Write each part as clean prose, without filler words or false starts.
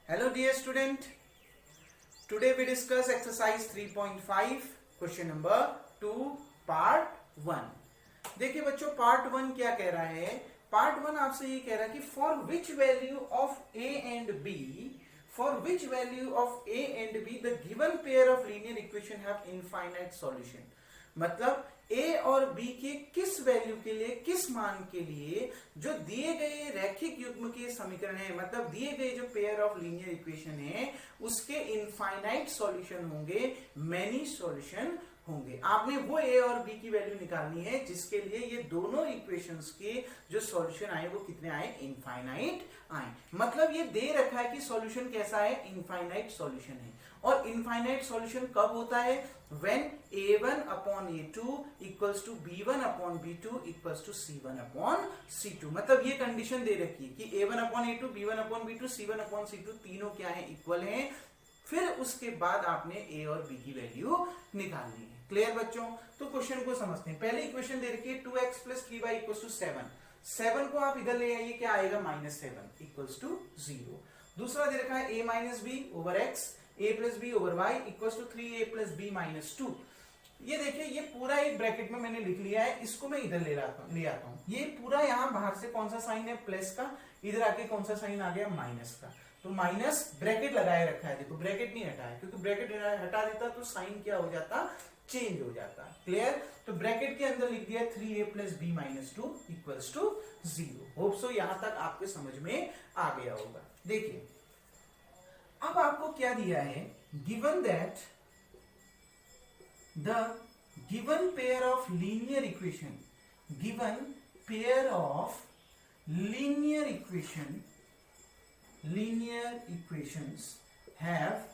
Hello dear student, today we discuss exercise 3.5 question number 2 part 1। देखिए बच्चों part 1 क्या कह रहा है। पार्ट 1 आपसे ये कह रहा है कि for which value of a and b the given pair of linear equation have infinite solution. मतलब a और b के किस वैल्यू के लिए, किस मान के लिए जो दिए गए रैखिक युग्म के समीकरण है, मतलब दिए गए जो पेयर ऑफ लीनियर इक्वेशन है उसके इनफाइनाइट सॉल्यूशन होंगे, मैनी सॉल्यूशन होंगे। आपने वो a और b की वैल्यू निकालनी है जिसके लिए ये दोनों इक्वेशंस के जो सॉल्यूशन आए वो कितने आए, इनफाइनाइट आए। मतलब ये दे रखा है कि सॉल्यूशन कैसा है, इनफाइनाइट सॉल्यूशन है। और इनफाइनाइट सॉल्यूशन कब होता है, when a1 upon a2 equals to b1 upon b2 equals to c1 upon c2। मतलब ये कंडीशन दे रखी है कि a1 upon a2 b1 upon b2 c1 upon c2 तीनों क्या है, इक्वल हैं। फिर उसके बाद आपने a और b की वैल्यू निकालनी है। क्लियर बच्चों? तो क्वेश्चन को समझते हैं। पहले इक्वेशन दे रखी है 2x plus 3y equals to 7। 7 को आप इधर ले आइए, क्या आएगा, -7 equals to 0। दूसरा दे रखा है a minus b over x, a plus b over y equals to 3a plus b minus 2। ये देखिए ये पूरा एक ब्रैकेट में मैंने लिख लिया है, इसको मैं इधर ले आता हूँ। ये पूरा यहाँ बाहर से कौन सा साइन है, प्लस का, इधर आके कौन सा साइन आ गया, माइनस का। तो माइनस ब्रैकेट लगाए रखा है, देखो ब्रैकेट नहीं हटाया, क्योंकि ब्रैकेट हटा देता तो साइन क्या हो जाता, चेंज हो जाता। क्लियर? तो ब्रैकेट के अंदर लिख दिया 3a plus b minus 2 equals to 0। Hope so यहां तक आपके समझ में आ गया होगा। देखिए अब आपको क्या दिया है, given that the given pair of linear equation, given pair of linear equations have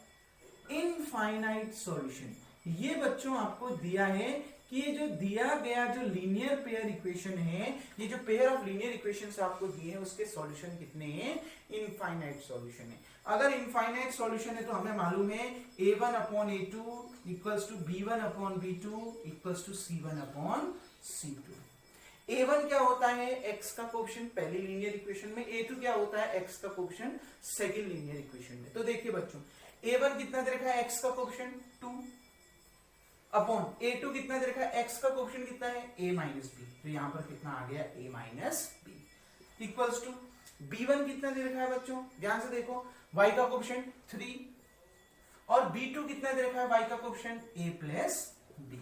infinite solution. ये बच्चों आपको दिया है कि ये जो दिया गया जो लीनियर पेयर इक्वेशन है, ये जो पेयर ऑफ लीनियर इक्वेशंस आपको दिए हैं उसके सॉल्यूशन कितने हैं, इनफाइनाइट सॉल्यूशन है। अगर इनफाइनाइट सॉल्यूशन है तो हमें मालूम है a1 upon a2 equals to b1 upon b2 equals to c1 upon c2। a1 क्या होता है, x का कोएफिशिएंट पहली लीनियर इक्वेशन में, a2 क्या होता है, x का कोएफिशिएंट सेकंड लीनियर इक्वेशन में। तो देखिए बच्चों a1 कितना दे रखा है, x का कोएफिशिएंट 2 अपॉन a2 कितना दे रखा है, x का कोएफिशिएंट कितना है, a माइनस बी। तो यहां पर कितना आ गया, a minus B equals to b1 कितना दे रखा है बच्चों, ध्यान से देखो, y का कोएफिशिएंट 3 और b2 कितना दे रखा है, y का coefficient a plus B.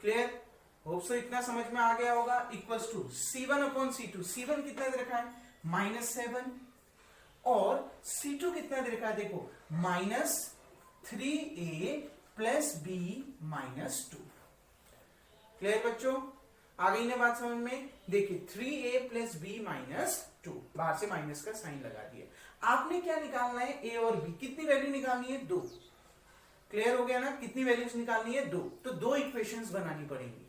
Clear? Hope so इतना समझ में आ गया होगा। Equals to c1 upon c2, c1 कितना दे रखा है, -7 और c2 कितना दे रखा है, देखो -3a plus b minus 2। Clear बच्चों? आ गई ना बात समझ में? देखिए 3a प्लस b माइनस 2, बाहर से माइनस का साइन लगा दिया। आपने क्या निकालना है, a और b, कितनी वैल्यू निकालनी है, 2। क्लियर हो गया ना? कितनी वैल्यूज निकालनी है, 2। तो 2 इक्वेशंस बनानी पड़ेंगी,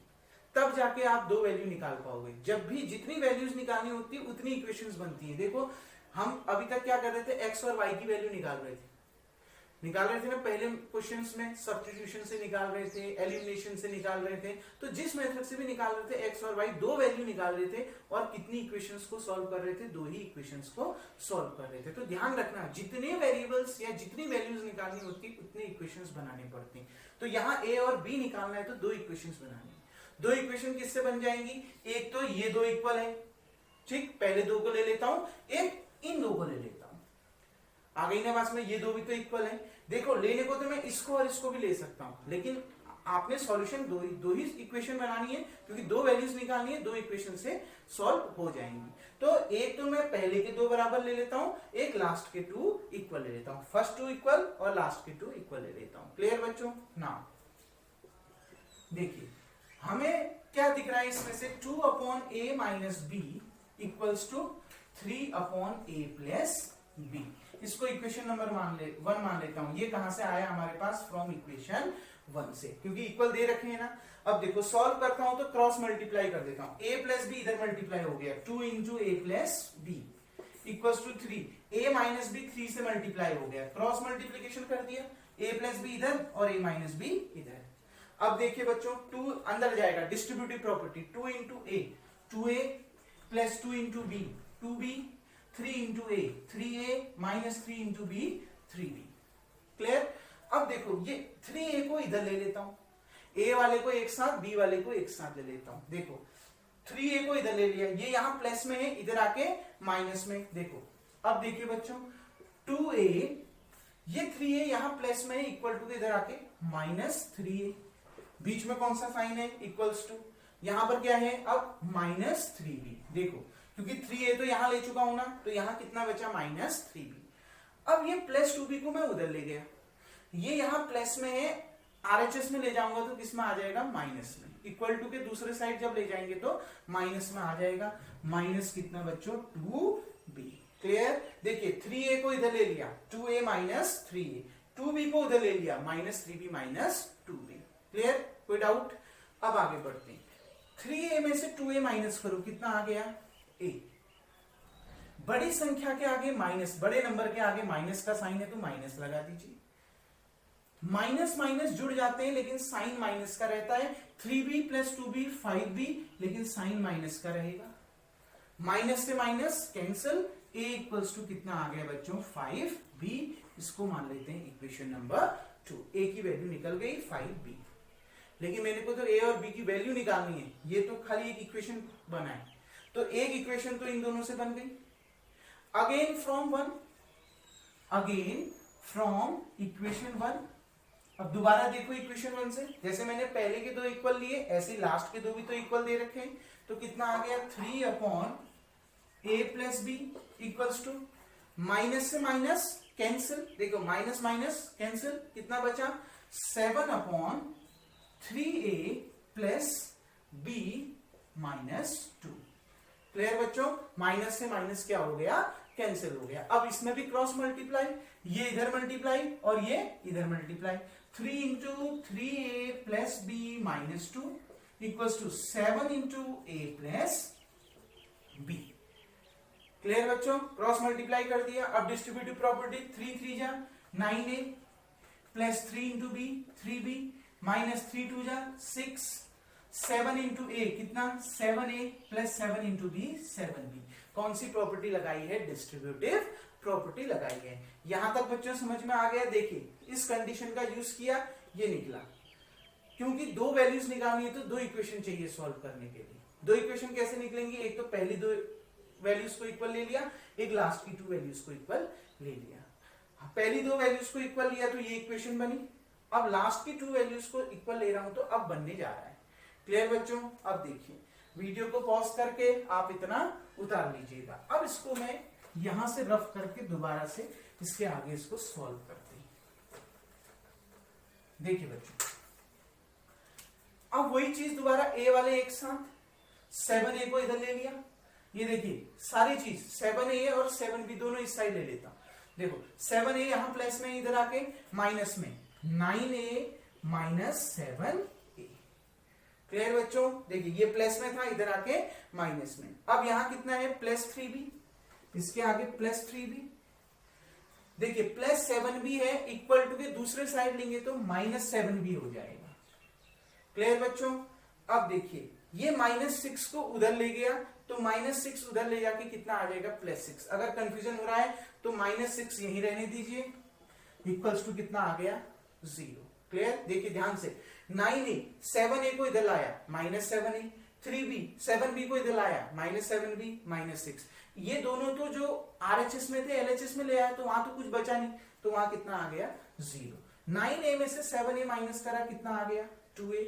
तब जाके आप 2 वैल्यू निकाल पाओगे। जब भी जितनी वैल्यूज निकालनी होती है उतनी इक्वेशंस बनती है। देखो हम अभी तक क्या कर रहे थे, x और y की वैल्यू निकाल रहे थे ना, पहले क्वेश्चंस में सब्स्टिट्यूशन से निकाल रहे थे, एलिमिनेशन से निकाल रहे थे। तो जिस मेथड से भी निकाल रहे थे, x और y 2 वैल्यू निकाल रहे थे और कितनी इक्वेशंस को सॉल्व कर रहे थे, 2 ही इक्वेशंस को सॉल्व कर रहे थे। तो ध्यान रखना, जितने वेरिएबल्स या जितनी वैल्यूज निकालनी होती उतनी इक्वेशंस बनानी पड़ती। तो यहाँ a और b निकालना है तो 2 इक्वेशंस बनानी है। 2 इक्वेशन किससे बन जाएंगी, एक तो ये 2 इक्वल है, ठीक, पहले 2 को ले लेता हूं, एक इन 2 को ले लेता हूं। आ गई ना बात में, ये 2 भी तो इक्वल है। देखो लेने को तो मैं इसको और इसको भी ले सकता हूं, लेकिन आपने सॉल्यूशन दो ही इक्वेशन बनानी है, क्योंकि 2 वैल्यूज निकालनी है, 2 इक्वेशन से सॉल्व हो जाएंगी। तो एक तो मैं पहले के 2 बराबर ले लेता हूं, एक लास्ट के 2 इक्वल ले लेता हूं। फर्स्ट 2 इक्वल और लास्ट के 2 इक्वल ले लेता हूं। क्लियर बच्चों? ना देखिए हमें क्या दिख रहा है इसमें से, 2 upon a minus B equals to 3 upon a plus B. इसको इक्वेशन नंबर 1 मान लेता हूं। ये कहां से आया हमारे पास, फ्रॉम इक्वेशन 1 से, क्योंकि इक्वल दे रखे हैं ना। अब देखो सॉल्व करता हूं तो क्रॉस मल्टीप्लाई कर देता हूं, a प्लस बी इधर मल्टीप्लाई हो गया, 2 into a plus B equals to 3, a minus B 3 से मल्टीप्लाई हो गया, क्रॉस मल्टीप्लीकेशन कर दिया, a प्लस बी इधर और a माइनस बी इधर। अब देखिए बच्चों 2 अंदर जाएगा, distributive property, 2 into a 2a plus 2 into B 2b, 3 into A 3a minus 3 into B 3b। Clear. अब देखो ये 3a को इधर ले लेता हूं, ए वाले को एक साथ, बी वाले को एक साथ ले लेता हूं। देखो 3a को इधर ले लिया, ये यहां प्लस में है, इधर आके माइनस में। देखो अब देखिए बच्चों 2a, ये 3a यहां प्लस में है, इक्वल टू इधर आके माइनस 3a, बीच में कौन सा साइन है, इक्वल्स टू, यहां पर क्या है अब माइनस 3b। देखो क्योंकि 3a तो यहां ले चुका हूं ना, तो यहां कितना बचा माइनस 3b। अब ये प्लस 2b को मैं उधर ले गया, ये यहां प्लस में है, आरएचएस में ले जाऊंगा तो किसमें आ जाएगा, माइनस में। इक्वल टू के दूसरे साइड जब ले जाएंगे तो माइनस में आ जाएगा, माइनस कितना बच्चों 2b। क्लियर। देखिए 3a को इधर ले लिया, 2a माइनस 3a, 2b को उधर ले लिया, minus 3b minus 2b। Clear, कोई डाउट। अब आगे बढ़ते हैं, 3a में से 2a माइनस करो, कितना आ गया a। बड़ी संख्या के आगे माइनस, बड़े नंबर के आगे माइनस का साइन है तो माइनस लगा दीजिए। माइनस माइनस जुड़ जाते हैं लेकिन साइन माइनस का रहता है। 3b प्लस 2b 5b, लेकिन साइन माइनस का रहेगा। माइनस से minus cancel, a equals to कितना आ गया बच्चों 5b। इसको मान लेते हैं इक्वेशन नंबर 2। a की वैल्यू निकल गई 5b, लेकिन मेरे को तो a और b की वैल्यू निकालनी है, ये तो खाली एक इक्वेशन बना है, तो एक इक्वेशन तो इन दोनों से बन गई। अगेन फ्रॉम इक्वेशन 1, अब दोबारा देखो इक्वेशन 1 से, जैसे मैंने पहले के दो इक्वल लिए, ऐसे लास्ट के दो भी तो इक्वल दे रखे हैं, तो कितना आ गया 3 upon a plus B equals to, minus से माइनस कैंसिल, देखो माइनस माइनस कैंसिल, कितना बचा 7 upon 3a plus b minus 2। Clear बच्चों, माइनस से माइनस क्या हो गया, कैंसिल हो गया। अब इसमें भी क्रॉस मल्टीप्लाई, ये इधर मल्टीप्लाई और ये इधर multiply, 3 into 3a plus B minus 2 equals to 7 into a plus b। Clear बच्चों, क्रॉस मल्टीप्लाई कर दिया। अब डिस्ट्रीब्यूटिव प्रॉपर्टी, 3 3 जा 9a plus 3 into b 3b minus 3 2 जा 6, 7 इंटू a कितना 7a plus 7 into b 7b। कौन सी प्रॉपर्टी लगाई है, डिस्ट्रीब्यूटिव प्रॉपर्टी लगाई है। यहां तक बच्चों समझ में आ गया। देखिए इस कंडीशन का यूज किया, ये निकला, क्योंकि दो वैल्यूज निकालनी है तो दो इक्वेशन चाहिए सॉल्व करने के लिए। दो इक्वेशन कैसे निकलेंगी, एक तो पहली दो वैल्यूज को इक्वल ले लिया, एक लास्ट की 2 वैल्यूज को इक्वल ले लिया। पहली दो वैल्यूज को इक्वल लिया तो ये इक्वेशन बनी, अब लास्ट की 2 वैल्यूज को इक्वल ले रहा हूं तो अब बनने जा रहा है। क्लियर बच्चों, अब देखिए वीडियो को पॉज करके आप इतना उतार लीजिएगा। अब इसको मैं यहां से रफ करके दोबारा से इसके आगे इसको सॉल्व करते हैं। देखिए बच्चों, अब वही चीज दोबारा a वाले एक साथ, 7a को इधर ले लिया, ये देखिए सारी चीज 7a और 7b दोनों इस साइड ले लेता। देखो 7a यहां प्लस में, इधर आके माइनस में, 9a माइनस 7a। क्लियर बच्चों, देखिए ये प्लस में था, इधर आके माइनस में। अब यहां कितना है प्लस 3b, इसके आगे प्लस 3b। देखिए प्लस 7b है, इक्वल टू के दूसरे साइड लेंगे तो माइनस 7b हो जाएगा। क्लियर बच्चों, अब देखिए ये माइनस 6 को उधर ले गया तो माइनस 6 उधर ले जाके कितना आ जाएगा प्लस 6। अगर कंफ्यूजन हो रहा है तो माइनस 6 यहीं रहने दीजिए, इक्वल्स टू कितना आ गया 0। क्लियर, देखिए ध्यान से, 9a 7a को इधर लाया माइनस 7a, 3b 7b को इधर लाया माइनस 7b माइनस 6। ये दोनों तो जो आरएचएस में थे एलएचएस में ले आया तो वहां तो कुछ बचा नहीं, तो वहां कितना आ गया 0। 9a में से 7a माइनस करा कितना आ गया 2a,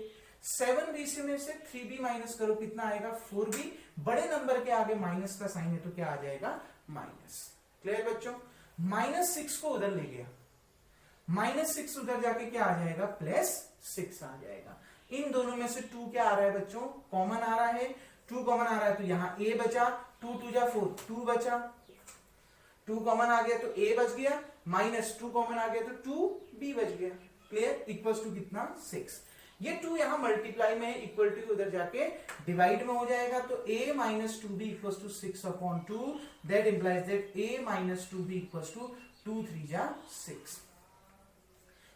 7b से में से 3b माइनस करो कितना आएगा 4b। बड़े नंबर के आगे माइनस का साइन है तो क्या आ जाएगा माइनस। क्लियर बच्चों, माइनस 6 को उधर ले गया, माइनस 6 उधर जाके क्या आ जाएगा प्लस 6 आ जाएगा। इन दोनों में से 2 क्या आ रहा है बच्चों, कॉमन आ रहा है, 2 कॉमन आ रहा है तो यहाँ a बचा, 2 2 जा 4, 2 बचा, 2 कॉमन आ गया तो a बच गया, माइनस 2 कॉमन आ गया तो 2b बच गया। क्लियर, इक्वल्स टू कितना 6। ये 2 यहां मल्टीप्लाई में, इक्वल टू उधर जाके डिवाइड में हो जाएगा तो a minus 2b equals to 6 upon 2, that implies that a minus 2b equals to 2 3 जा 6।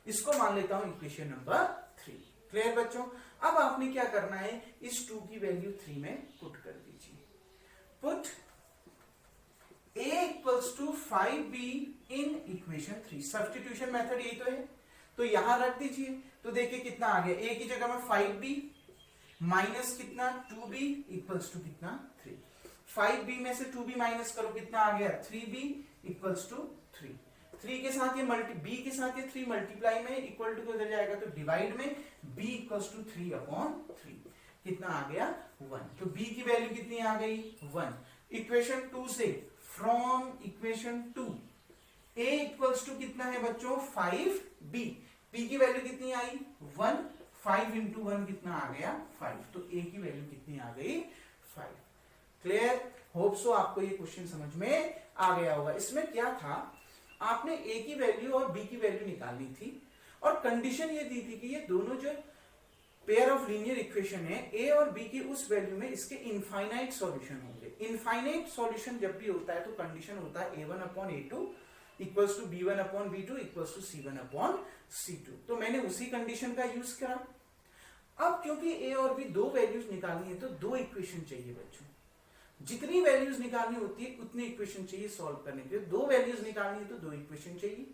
इसको मान लेता हूं इक्वेशन नंबर 3। क्लियर बच्चों, अब आपने क्या करना है, इस 2 की वैल्यू 3 में पुट कर दीजिए। Put a equals to 5b in equation 3। Substitution method यही तो है, तो यहां रख दीजिए। तो देखिए कितना आ गया, a की जगह में 5b माइनस कितना 2b इक्वल्स टू कितना 3। 5b में से 2b माइनस करो, कितना आ गया 3b इक्वल्स टू 3। 3 के साथ ये b के साथ ये 3 मल्टीप्लाई में इक्वल टू उधर जाएगा तो डिवाइड में b इक्वल्स टू 3/3 कितना आ गया 1। तो b की वैल्यू कितनी आ गई 1। इक्वेशन 2 से from equation 2 a equals to कितना है बच्चों 5b, b की वैल्यू कितनी आई 1, 5 इंटू 1 कितना आ गया 5, तो a की वैल्यू कितनी आ गई 5। क्लियर? होप सो आपको ये क्वेश्चन समझ में आ गया होगा। इसमें क्या था, आपने a की वैल्यू और b की वैल्यू निकालनी थी और कंडीशन ये दी थी कि ये दोनों जो पेयर ऑफ लीनियर इक्वेशन है a और b की उस वैल्यू में इसके इनफाइनाइट सॉल्यूशन होंगे। इनफाइनाइट सॉल्यूशन जब भी होता है तो कंडीशन होता है a1/a2 equals to b1/b2 equals to c1/c2। तो मैंने उसी कंडीशन का यूज करा। अब क्योंकि a और b दो वैल्यूज निकालनी है तो दो इक्वेशन चाहिए बच्चों। जितनी वैल्यूज निकालनी होती है उतनी इक्वेशन चाहिए सॉल्व करने के लिए। दो वैल्यूज निकालनी है तो दो इक्वेशन चाहिए।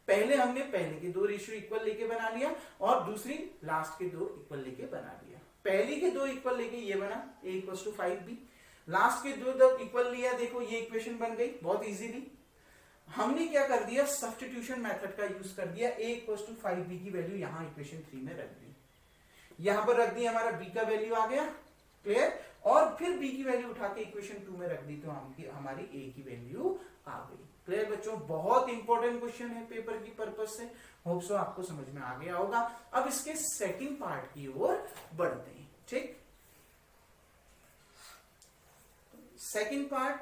पहले हमने पहले के दो रेशियो इक्वल लेके बना लिया और दूसरी लास्ट के दो इक्वल लेके बना लिया। पहले के दो इक्वल लेके ये बना a equals to 5b, last के दो इक्वल लिया, देखो ये इक्वेशन बन गई बहुत इजीली। हमने क्या कर दिया, सब्स्टिट्यूशन मेथड का यूज कर दिया। a इक्वल्स टू 5b की वैल्यू यहां इक्वेशन 3 में रख दी, यहां पर रख दी, हमारा b का वैल्यू आ गया। क्लियर? और फिर b की वैल्यू उठा के इक्वेशन 2 में रख दी तो हमारी a की वैल्यू आ गई। क्लियर बच्चों? बहुत इंपॉर्टेंट क्वेश्चन है पेपर की पर्पज से। होप सो आपको समझ में आ गया होगा। अब इसके सेकंड पार्ट की ओर बढ़ते हैं। ठीक, second part,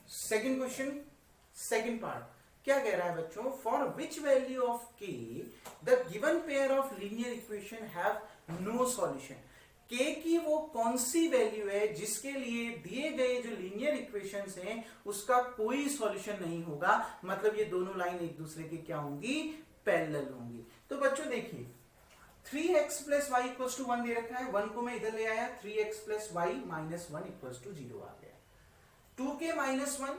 second question, second part क्या कह रहा है बच्चों, for which value of k the given pair of linear equation have no solution. k की वो कौन सी वैल्यू है जिसके लिए दिए गए जो लीनियर इक्वेशंस हैं उसका कोई सॉल्यूशन नहीं होगा। मतलब ये दोनों लाइन एक दूसरे के क्या होंगी, पैरेलल होंगी। तो बच्चों देखिए 3x plus Y equals to 1 दे रखा है, 1 को मैं इधर ले आया, 3x plus Y minus 1 equals to 0 आ गया। 2k minus 1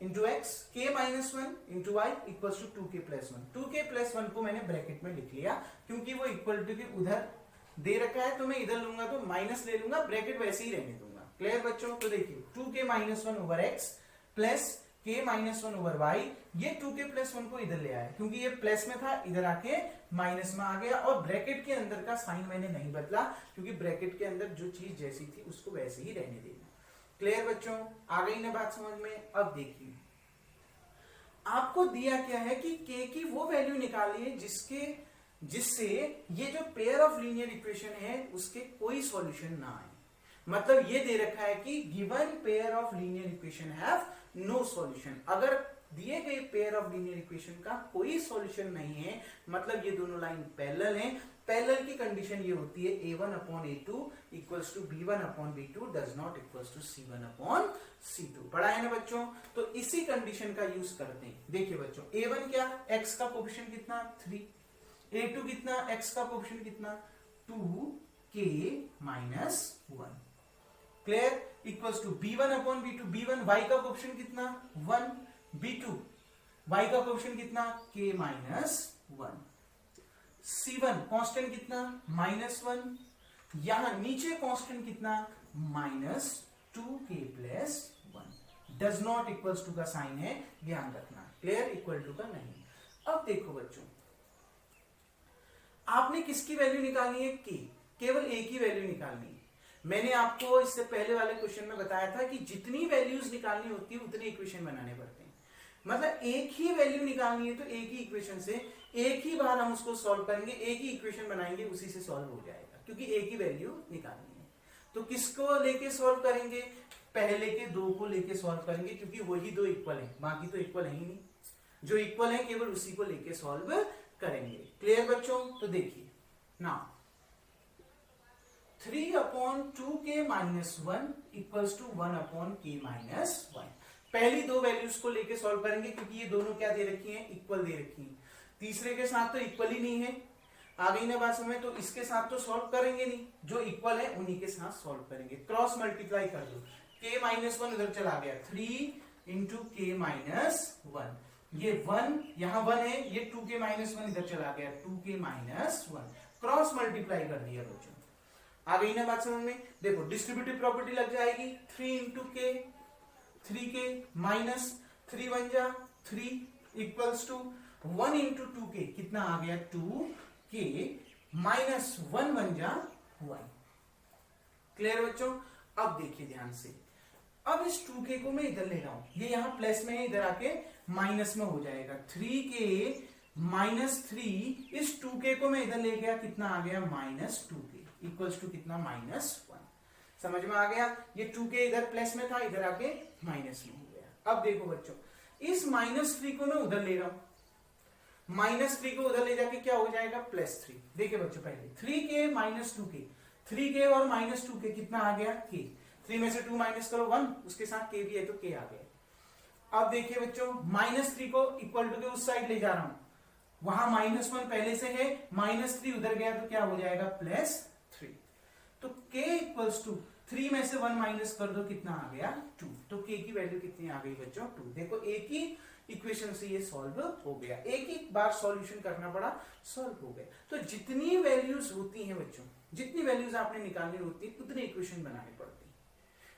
into X, k minus 1 into Y equals to 2k plus 1। 2k plus 1 को मैंने ब्रैकेट में लिख लिया क्योंकि वो इक्वल टू के उधर दे रखा है तो मैं इधर लूंगा तो माइनस ले लूंगा, ब्रैकेट वैसे ही रहने दूंगा। क्लियर बच्चों? तो देखिए 2k minus 1 over X plus k minus 1 over Y, ये 2k प्लस 1 को इधर ले आया क्योंकि ये प्लस में था, इधर आके माइनस में आ गया। और ब्रैकेट के अंदर का साइन मैंने नहीं बदला क्योंकि ब्रैकेट के अंदर जो चीज जैसी थी उसको वैसे ही रहने देना। क्लियर बच्चों? आ गई ना बात समझ में? अब देखिए आपको दिया क्या है कि k की वो वैल्यू निकालिए जिससे ये जो पेयर ऑफ लीनियर इक्वेशन है उसके कोई सॉल्यूशन ना आए। मतलब ये दे रखा है कि given pair of linear equation have no solution. अगर दिए गए पेयर ऑफ लीनियर इक्वेशन का कोई सॉल्यूशन नहीं है मतलब ये दोनों लाइन पैरेलल हैं। पैरेलल की कंडीशन ये होती है a1/a2 equals to b1/b2 does not equals to c1/c2। पढ़ा है ना बच्चों? तो इसी कंडीशन का यूज करते हैं। देखिए बच्चों a1 क्या, x का कोएफिशिएंट कितना 3, a2 कितना, x का कोएफिशिएंट कितना 2k minus 1। Clear? Equals to b1/b2, b1 y का कोएफिशिएंट कितना 1, b2 y का कोएफिशिएंट कितना k माइनस 1, c1 कांस्टेंट कितना -1, यहां नीचे कांस्टेंट कितना -2k plus 1। Does not equals to का साइन है, ध्यान रखना। क्लियर? इक्वल टू का नहीं। अब देखो बच्चों आपने किसकी वैल्यू निकालनी है, k, केवल a की वैल्यू निकालनी है। मैंने आपको इससे पहले वाले क्वेश्चन में बताया था कि जितनी वैल्यूज निकालनी होती है उतने इक्वेशन बनाने पड़ते हैं। मतलब एक ही वैल्यू निकालनी है तो एक ही इक्वेशन से एक ही बार हम उसको सॉल्व करेंगे, एक ही इक्वेशन बनाएंगे, उसी से सॉल्व हो जाएगा क्योंकि एक ही वैल्यू निकालनी है। तो किसको लेके सॉल्व करेंगे, पहले के दो को लेके सॉल्व करेंगे क्योंकि वही दो इक्वल है, बाकी तो इक्वल है ही नहीं। जो इक्वल है केवल उसी को लेके सॉल्व करेंगे। क्लियर बच्चों? तो देखिए ना 3/2k minus 1 equals to 1/k minus 1। पहली दो वैल्यूज को लेके सॉल्व करेंगे क्योंकि ये दोनों क्या दे रखी हैं, इक्वल दे रखी हैं। तीसरे के साथ तो इक्वल ही नहीं है, आ गई ना बात समझ? तो इसके साथ तो सॉल्व करेंगे नहीं, जो इक्वल है उन्हीं के साथ सॉल्व करेंगे। क्रॉस मल्टीप्लाई कर दो, k माइनस 1 उधर चला गया, 3 इंटू के माइनस 1। ये 1 यहां 1 है, ये 2k माइनस 1 इधर चला गया, 2k माइनस 1 क्रॉस मल्टीप्लाई कर दिया बच्चों। आ गई ना बात समझ में? देखो डिस्ट्रीब्यूटिव प्रॉपर्टी लग जाएगी 3 इंटू के, 3k माइनस 3 1 जा 3 इक्वल्स टू 1 इंटू 2k, कितना आ गया 2k माइनस 1 1 जा 1। क्लियर बच्चों? अब देखिए ध्यान से, अब इस 2k को मैं इधर ले रहा हूं, ये यहां प्लस में है, इधर आके माइनस में हो जाएगा। 3k माइनस 3, इस 2k को मैं इधर ले गया, कितना आ गया माइनस 2k इक्वल्स टू कितना माइनस 1। समझ में आ गया? ये 2k इधर प्लस में था, इधर आके माइनस में हो गया। अब देखो बच्चों, इस माइनस 3 को मैं उधर ले रहा हूं, माइनस 3 को उधर ले जाके क्या हो जाएगा प्लस 3। देखिए बच्चों पहले 3k माइनस 2k, 3k और माइनस 2k कितना आ गया k, 3 में से 2 माइनस करो 1, उसके साथ k भी है तो k आ गया। अब देखिए बच्चों माइनस 3 को इक्वल टू के उस साइड ले जा रहा हूं, वहां माइनस 1 पहले से है, माइनस 3 उधर गया तो क्या हो जाएगा प्लस 3। तो k इक्वल्स टू 3 में से 1 माइनस कर दो, कितना आ गया 2। तो k की वैल्यू कितनी आ गई बच्चों 2। देखो एक ही इक्वेशन से ये सॉल्व हो गया, एक ही बार सॉल्यूशन करना पड़ा, सॉल्व हो गया। तो जितनी वैल्यूज होती हैं बच्चों, जितनी वैल्यूज आपने निकालनी होती है उतने इक्वेशन बनाने पड़ते हैं।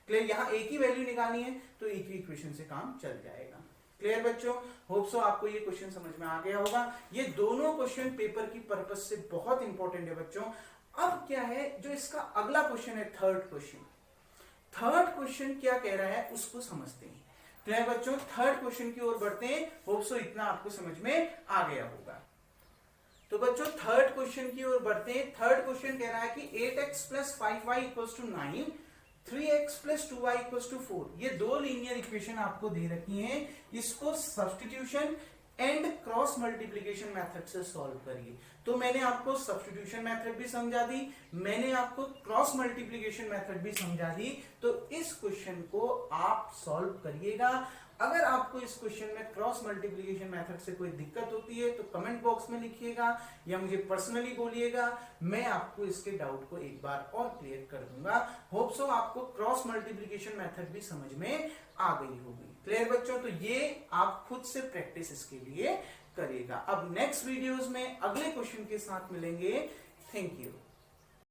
क्लियर? यहां एक ही वैल्यू निकालनी है तो एक ही इक्वेशन से काम चल जाएगा। क्लियर बच्चों? होप सो आपको ये क्वेश्चन समझ में आ गया होगा। ये दोनों क्वेश्चन पेपर की पर्पस से बहुत इंपॉर्टेंट है बच्चों। अब क्या है, जो इसका अगला क्वेश्चन है थर्ड क्वेश्चन, थर्ड क्वेश्चन क्या कह रहा है उसको समझते हैं। क्लियर बच्चों? थर्ड क्वेश्चन की ओर बढ़ते हैं। होप सो इतना आपको समझ में आ गया होगा। तो बच्चों थर्ड क्वेश्चन की ओर बढ़ते हैं। थर्ड क्वेश्चन कह रहा है कि 8x plus 5y equals to 9, 3x plus 2y equals to 4। ये दो लीनियर इक्वेशन आपको दे रखी हैं, इसको substitution and cross multiplication method से सॉल्व करिए। तो मैंने आपको सब्स्टिट्यूशन मेथड भी समझा दी, मैंने आपको क्रॉस मल्टीप्लीकेशन मेथड भी समझा दी। तो इस क्वेश्चन को आप सॉल्व करिएगा। अगर आपको इस क्वेश्चन में क्रॉस मल्टीप्लीकेशन मेथड से कोई दिक्कत होती है तो कमेंट बॉक्स में लिखिएगा या मुझे पर्सनली बोलिएगा, मैं आपको इसके डाउट को एक बार और क्लियर कर दूंगा। होप सो आपको क्रॉस मल्टीप्लीकेशन मेथड भी समझ में आ गई होगी। क्लियर बच्चों? तो ये आप खुद से प्रैक्टिस इसके लिए करिएगा। अब नेक्स्ट वीडियोस में अगले क्वेश्चन के साथ मिलेंगे। Thank you.